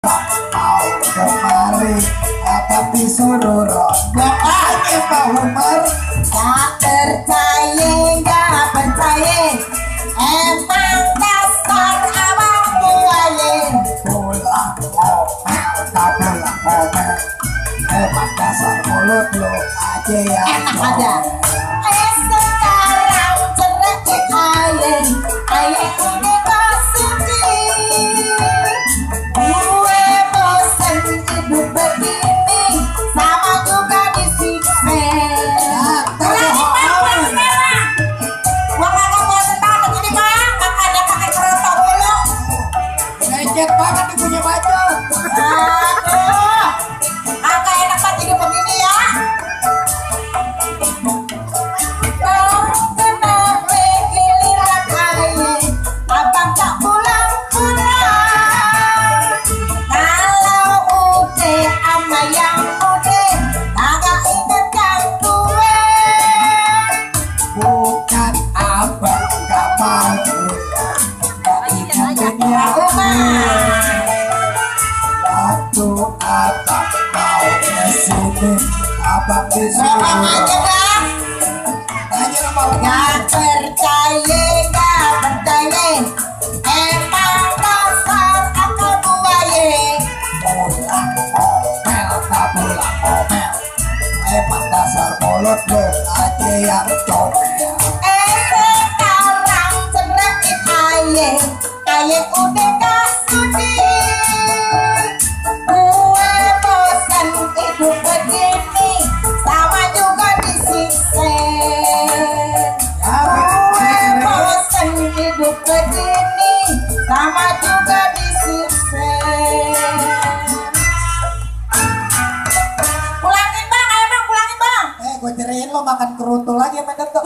Mau kemari apa disuruh doanya Pak Umar. Gak percaya, gak percaya, emang dasar abangmu aja. Pulang ngomel, tak pulang ngomel. Emang dasar mulut lo aja yang Enak aja. Sekarang cerai ayah udah kasih. Gue bosan hidup begini, sama juga disiksa. Berani banget sekarang. Gua kagak bosan banget begini bang, makanya pakai kereta mulu. lecet banget nih punya baju. Aduh, agak enak banget hidup begini ya. Abang tak pulang-pulang. Kalau udah ama yang udah, agak inget yang tua. Bukan abang gak mau pulang, gak ingat dunia waktu abang mau kesini, abang Ngomong aja disuruh. bang. Tanya sama Gak percaya, gak percaya, emang dasar akal buaya. pulang ngomel, tak pulang ngomel. Emang dasar mulut lo aja yang comel. Sekarang cerai ayah udah gak sudi. Gue bosan hidup begini, sama juga disiksa. Gue bosan hidup begini, sama juga disiksa. Pulangin bang, ayo bang, pulangin bang. Gue ceriin lo makan kerutu lagi sama Detok.